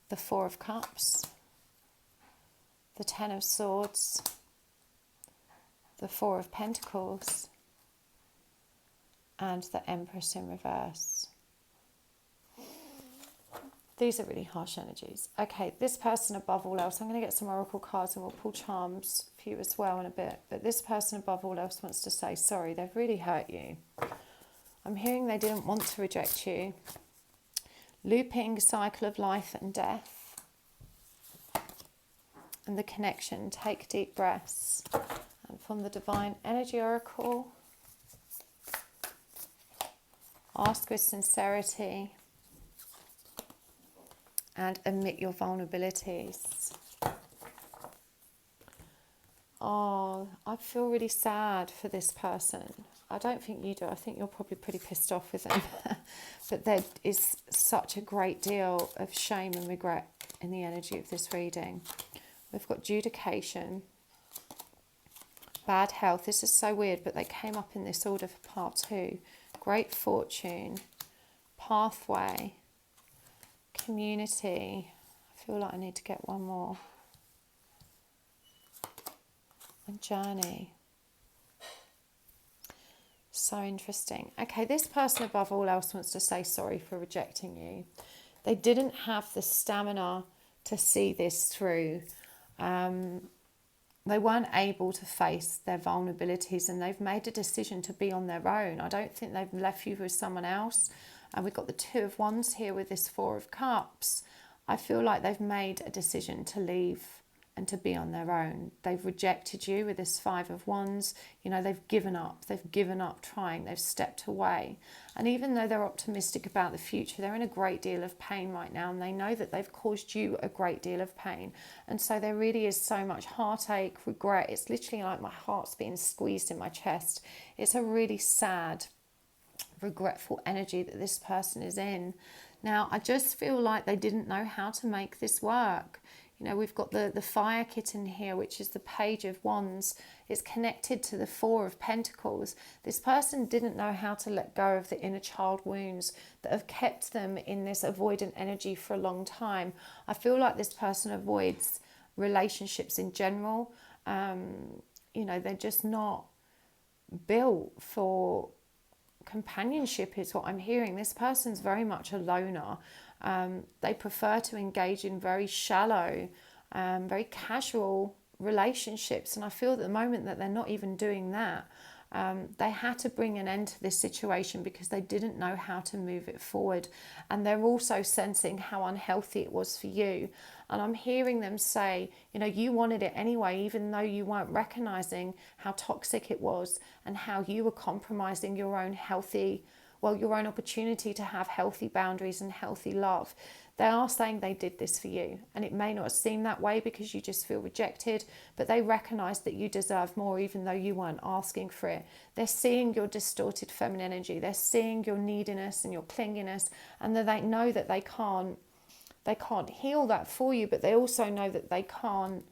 The 4 of Cups. the Ten of Swords, the Four of Pentacles, and the Empress in reverse. These are really harsh energies. Okay, this person above all else, I'm going to get some oracle cards and we'll pull charms for you as well in a bit. But this person above all else wants to say, sorry, they've really hurt you. I'm hearing they didn't want to reject you. Looping cycle of life and death. And the connection, take deep breaths. And from the Divine Energy Oracle, ask with sincerity and admit your vulnerabilities. Oh, I feel really sad for this person. I don't think you do. I think you're probably pretty pissed off with them. But there is such a great deal of shame and regret in the energy of this reading. We've got judication, bad health. This is so weird, but they came up in this order for part 2. Great fortune, pathway, community. I feel like I need to get one more. And journey. So interesting. Okay, this person above all else wants to say sorry for rejecting you. They didn't have the stamina to see this through. They weren't able to face their vulnerabilities, and they've made a decision to be on their own. I don't think they've left you with someone else. And we've got the Two of Wands here with this Four of Cups. I feel like they've made a decision to leave and to be on their own. They've rejected you with this Five of Wands. You know, they've given up. They've given up trying. They've stepped away. And even though they're optimistic about the future, they're in a great deal of pain right now. And they know that they've caused you a great deal of pain. And so there really is so much heartache, regret. It's literally like my heart's being squeezed in my chest. It's a really sad, regretful energy that this person is in. Now, I just feel like they didn't know how to make this work. You know, we've got the fire kitten here, which is the Page of Wands. It's connected to the Four of Pentacles. This person didn't know how to let go of the inner child wounds that have kept them in this avoidant energy for a long time. I feel like this person avoids relationships in general. You know, they're just not built for companionship is what I'm hearing. This person's very much a loner. They prefer to engage in very shallow, very casual relationships. And I feel that the moment that they're not even doing that, they had to bring an end to this situation because they didn't know how to move it forward. And they're also sensing how unhealthy it was for you. And I'm hearing them say, you know, you wanted it anyway, even though you weren't recognizing how toxic it was and how you were compromising your own your own opportunity to have healthy boundaries and healthy love. They are saying they did this for you, and it may not seem that way because you just feel rejected, but they recognize that you deserve more even though you weren't asking for it. They're seeing your distorted feminine energy. They're seeing your neediness and your clinginess, and that they know that they can't heal that for you, but they also know that they can't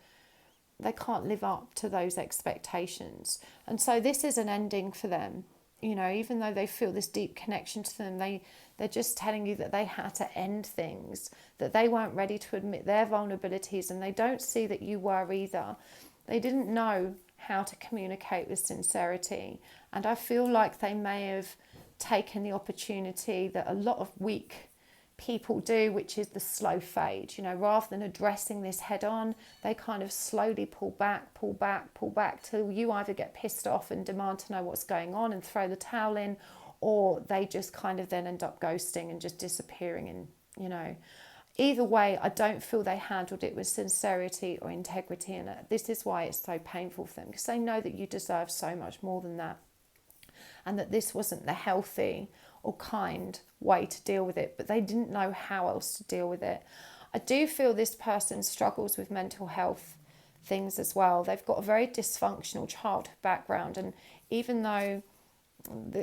live up to those expectations. And so this is an ending for them. You know, even though they feel this deep connection to them, they're just telling you that they had to end things, that they weren't ready to admit their vulnerabilities, and they don't see that you were either. They didn't know how to communicate with sincerity. And I feel like they may have taken the opportunity that a lot of weak people do, which is the slow fade. You know, rather than addressing this head on, they kind of slowly pull back till you either get pissed off and demand to know what's going on and throw the towel in, or they just kind of then end up ghosting and just disappearing. And, you know, either way, I don't feel they handled it with sincerity or integrity. And this is why it's so painful for them, because they know that you deserve so much more than that. And that this wasn't the healthy or kind way to deal with it, but they didn't know how else to deal with it. I do feel this person struggles with mental health things as well. They've got a very dysfunctional childhood background, and even though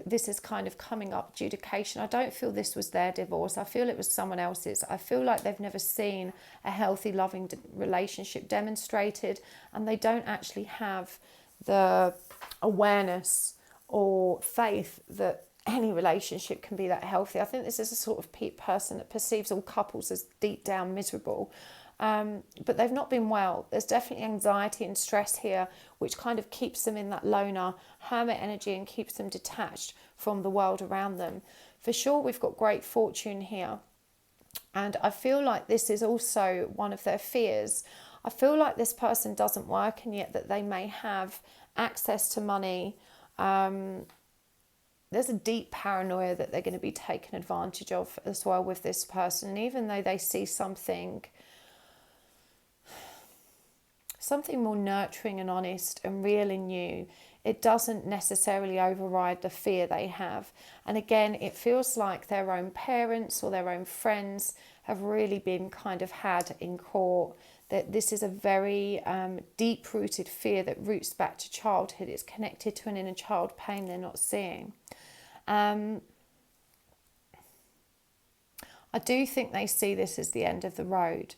this is kind of coming up adjudication, I don't feel this was their divorce. I feel it was someone else's. I feel like they've never seen a healthy, loving relationship demonstrated, and they don't actually have the awareness or faith that any relationship can be that healthy. I think this is a sort of person that perceives all couples as deep down miserable. But they've not been well. There's definitely anxiety and stress here, which kind of keeps them in that loner hermit energy and keeps them detached from the world around them. For sure, we've got great fortune here. And I feel like this is also one of their fears. I feel like this person doesn't work, and yet that they may have access to money. There's a deep paranoia that they're going to be taken advantage of as well with this person. And even though they see something more nurturing and honest and real in you, it doesn't necessarily override the fear they have. And again, it feels like their own parents or their own friends have really been kind of had in court. That this is a very deep-rooted fear that roots back to childhood. It's connected to an inner child pain they're not seeing. I do think they see this as the end of the road.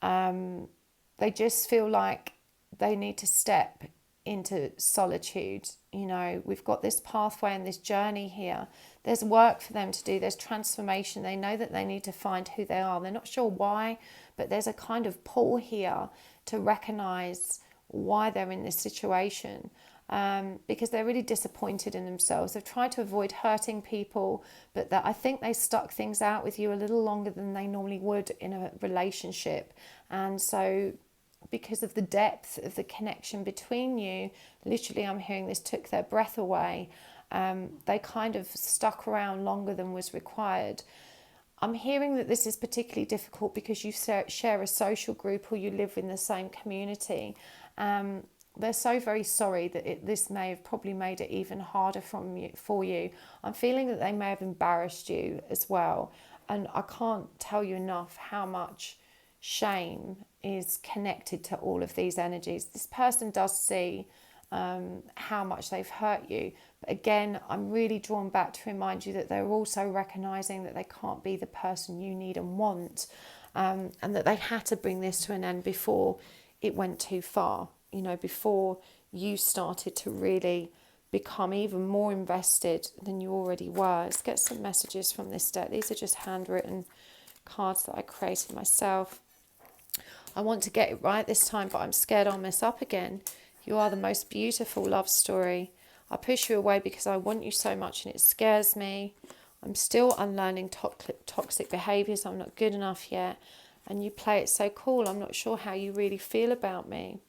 They just feel like they need to step into solitude. You know, we've got this pathway and this journey here. There's work for them to do. There's transformation. They know that they need to find who they are. They're not sure why, but there's a kind of pull here to recognize why they're in this situation. Because they're really disappointed in themselves. They've tried to avoid hurting people, but I think they stuck things out with you a little longer than they normally would in a relationship. And so because of the depth of the connection between you, literally I'm hearing this took their breath away. They kind of stuck around longer than was required. I'm hearing that this is particularly difficult because you share a social group or you live in the same community. They're so very sorry that this may have probably made it even harder for you. I'm feeling that they may have embarrassed you as well. And I can't tell you enough how much shame is connected to all of these energies. This person does see how much they've hurt you. But again, I'm really drawn back to remind you that they're also recognizing that they can't be the person you need and want, and that they had to bring this to an end before it went too far. You know, before you started to really become even more invested than you already were. Let's get some messages from this deck. These are just handwritten cards that I created myself. I want to get it right this time, but I'm scared I'll mess up again. You are the most beautiful love story. I push you away because I want you so much and it scares me. I'm still unlearning toxic behaviours. I'm not good enough yet. And you play it so cool. I'm not sure how you really feel about me.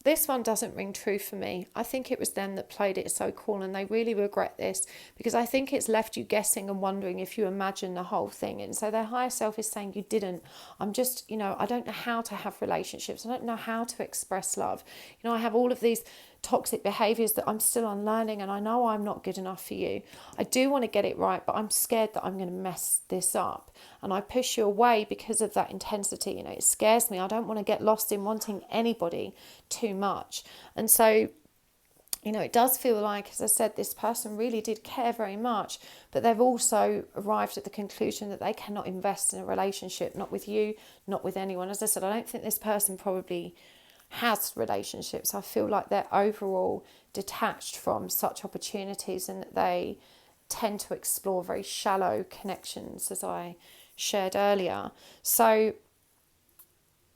This one doesn't ring true for me. I think it was them that played it so cool, and they really regret this because I think it's left you guessing and wondering if you imagine the whole thing. And so their higher self is saying you didn't. I'm just, I don't know how to have relationships. I don't know how to express love. I have all of these toxic behaviours that I'm still unlearning, and I know I'm not good enough for you. I do want to get it right, but I'm scared that I'm going to mess this up. And I push you away because of that intensity. It scares me. I don't want to get lost in wanting anybody too much. And so, it does feel like, as I said, this person really did care very much, but they've also arrived at the conclusion that they cannot invest in a relationship, not with you, not with anyone. As I said, I don't think this person probably has relationships. I feel like they're overall detached from such opportunities, and that they tend to explore very shallow connections, as I shared earlier. So,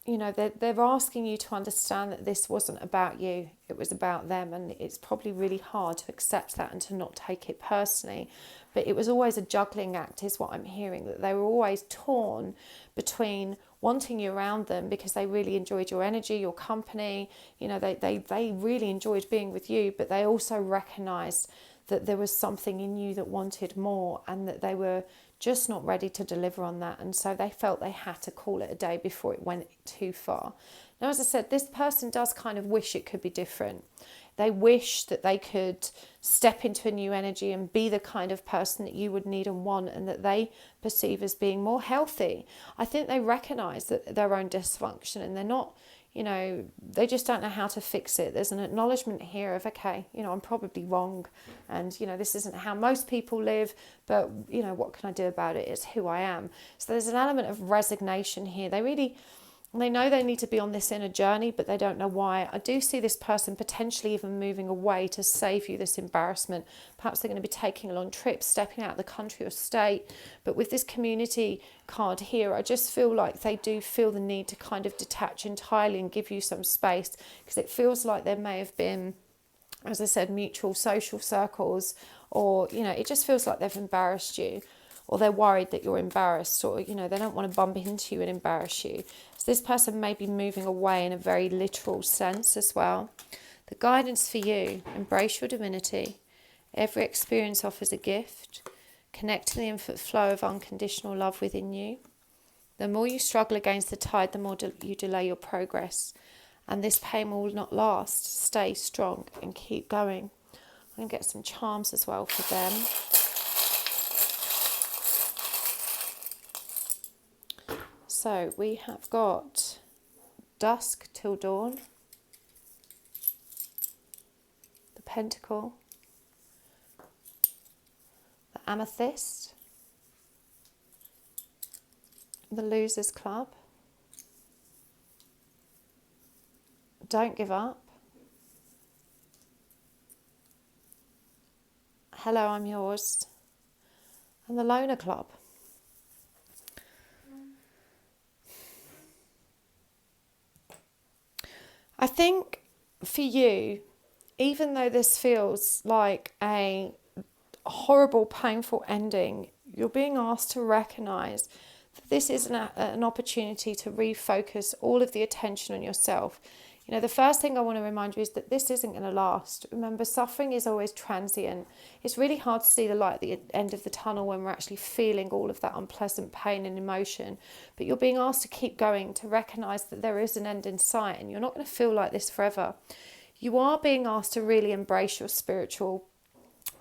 they're asking you to understand that this wasn't about you, it was about them, and it's probably really hard to accept that and to not take it personally. But it was always a juggling act, is what I'm hearing, that they were always torn between wanting you around them because they really enjoyed your energy, your company, they really enjoyed being with you, but they also recognised that there was something in you that wanted more, and that they were just not ready to deliver on that. And so they felt they had to call it a day before it went too far. Now, as I said, this person does kind of wish it could be different. They wish that they could step into a new energy and be the kind of person that you would need and want, and that they perceive as being more healthy. I think they recognise that their own dysfunction, and they're not, they just don't know how to fix it. There's an acknowledgement here of, okay, I'm probably wrong, and, this isn't how most people live, but, what can I do about it? It's who I am. So there's an element of resignation here. They really, And they know they need to be on this inner journey, but they don't know why. I do see this person potentially even moving away to save you this embarrassment. Perhaps they're going to be taking a long trip, stepping out of the country or state. But with this community card here, I just feel like they do feel the need to kind of detach entirely and give you some space, because it feels like there may have been, as I said, mutual social circles, or, you know, it just feels like they've embarrassed you, or they're worried that you're embarrassed, or, you know, they don't want to bump into you and embarrass you. So this person may be moving away in a very literal sense as well. The guidance for you: embrace your divinity. Every experience offers a gift. Connect to the infinite flow of unconditional love within you. The more you struggle against the tide, the more you delay your progress. And this pain will not last. Stay strong and keep going. I'm going to get some charms as well for them. So we have got dusk till dawn, the pentacle, the amethyst, the losers club, don't give up, hello, I'm yours, and the loner club. I think for you, even though this feels like a horrible, painful ending, you're being asked to recognise that this is an opportunity to refocus all of the attention on yourself. You know, the first thing I want to remind you is that this isn't going to last. Remember, suffering is always transient. It's really hard to see the light at the end of the tunnel when we're actually feeling all of that unpleasant pain and emotion. But you're being asked to keep going, to recognise that there is an end in sight, and you're not going to feel like this forever. You are being asked to really embrace your spiritual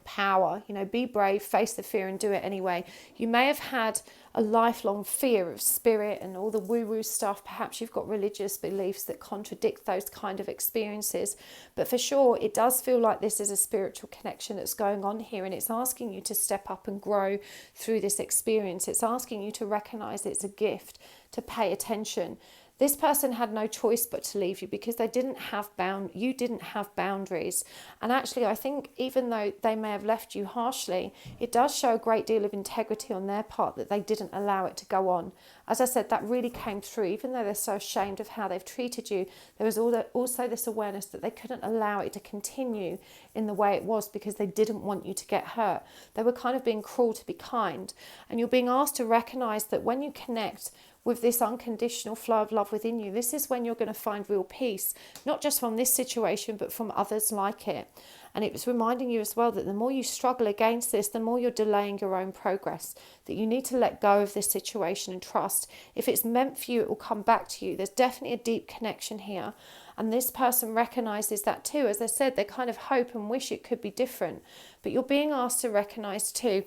power. You know, be brave, face the fear and do it anyway. You may have had a lifelong fear of spirit and all the woo-woo stuff. Perhaps you've got religious beliefs that contradict those kind of experiences, but for sure it does feel like this is a spiritual connection that's going on here, and it's asking you to step up and grow through this experience. It's asking you to recognize it's a gift, to pay attention. This person had no choice but to leave you because you didn't have boundaries. And actually, I think even though they may have left you harshly, it does show a great deal of integrity on their part that they didn't allow it to go on. As I said, that really came through. Even though they're so ashamed of how they've treated you, there was also this awareness that they couldn't allow it to continue in the way it was because they didn't want you to get hurt. They were kind of being cruel to be kind. And you're being asked to recognize that when you connect with this unconditional flow of love within you, this is when you're going to find real peace, not just from this situation, but from others like it. And it was reminding you as well that the more you struggle against this, the more you're delaying your own progress, that you need to let go of this situation and trust. If it's meant for you, it will come back to you. There's definitely a deep connection here. And this person recognizes that too. As I said, they kind of hope and wish it could be different. But you're being asked to recognize too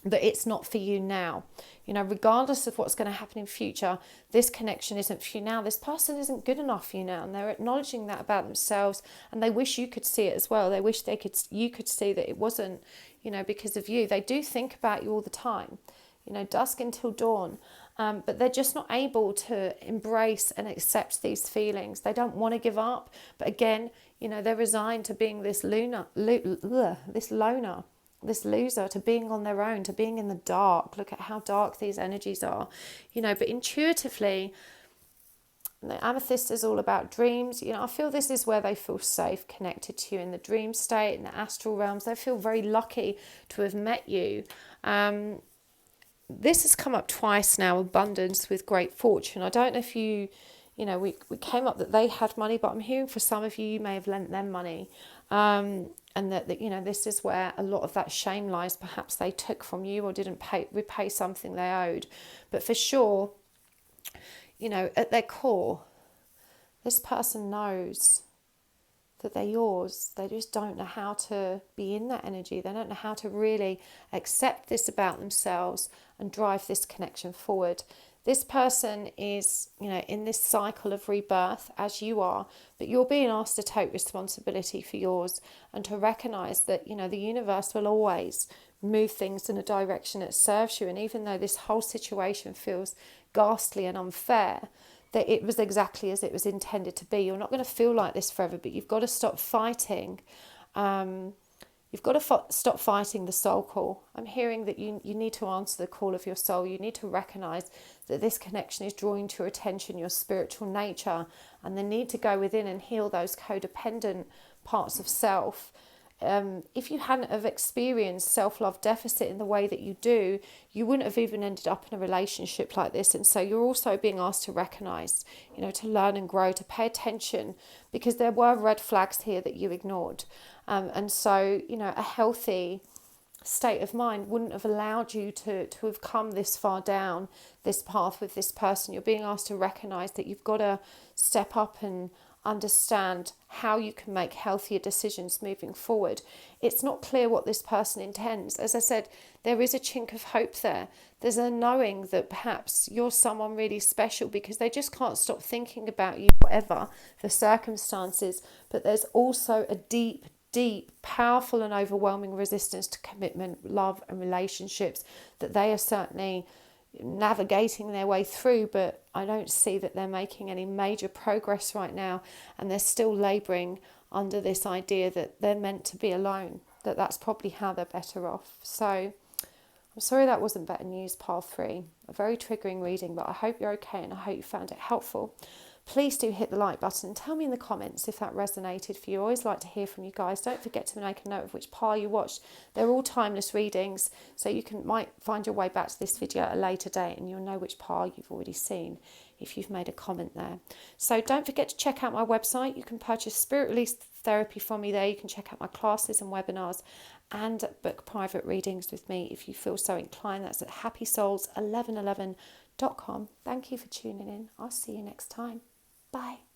that it's not for you now. You know, regardless of what's going to happen in future, this connection isn't for you now. This person isn't good enough for you now, and they're acknowledging that about themselves, and they wish you could see it as well. They wish you could see that it wasn't, you know, because of you. They do think about you all the time, you know, dusk until dawn, but they're just not able to embrace and accept these feelings. They don't want to give up, but again, you know, they're resigned to being this loner, this loser, to being on their own, to being in the dark. Look at how dark these energies are, you know. But intuitively, the amethyst is all about dreams. You know, I feel this is where they feel safe, connected to you in the dream state, in the astral realms. They feel very lucky to have met you. This has come up twice now, abundance with great fortune. I don't know if you know, we came up that they had money, but I'm hearing for some of you, you may have lent them money. And that, you know, this is where a lot of that shame lies. Perhaps they took from you or didn't repay something they owed. But for sure, you know, at their core, this person knows that they're yours. They just don't know how to be in that energy. They don't know how to really accept this about themselves and drive this connection forward. This person is, you know, in this cycle of rebirth as you are, but you're being asked to take responsibility for yours and to recognize that, you know, the universe will always move things in a direction that serves you. And even though this whole situation feels ghastly and unfair, that it was exactly as it was intended to be. You're not going to feel like this forever, but you've got to stop fighting. You've got to stop fighting the soul call. I'm hearing that you need to answer the call of your soul. You need to recognize that this connection is drawing to your attention, your spiritual nature, and the need to go within and heal those codependent parts of self. If you hadn't have experienced self-love deficit in the way that you do, you wouldn't have even ended up in a relationship like this. And so you're also being asked to recognize, to learn and grow, to pay attention, because there were red flags here that you ignored. And so, a healthy state of mind wouldn't have allowed you to have come this far down this path with this person. You're being asked to recognize that you've got to step up and understand how you can make healthier decisions moving forward. It's not clear what this person intends. As I said, there is a chink of hope there. There's a knowing that perhaps you're someone really special because they just can't stop thinking about you, whatever the circumstances. But there's also a deep, powerful and overwhelming resistance to commitment, love and relationships that they are certainly navigating their way through, but I don't see that they're making any major progress right now, and they're still labouring under this idea that they're meant to be alone, that's probably how they're better off. So I'm sorry that wasn't better news, pile 3. A very triggering reading, but I hope you're okay and I hope you found it helpful. Please do hit the like button and tell me in the comments if that resonated for you. I always like to hear from you guys. Don't forget to make a note of which pile you watched. They're all timeless readings, so you might find your way back to this video at a later date and you'll know which pile you've already seen if you've made a comment there. So don't forget to check out my website. You can purchase spirit release therapy from me there. You can check out my classes and webinars and book private readings with me if you feel so inclined. That's at happysouls1111.com. Thank you for tuning in. I'll see you next time. Bye.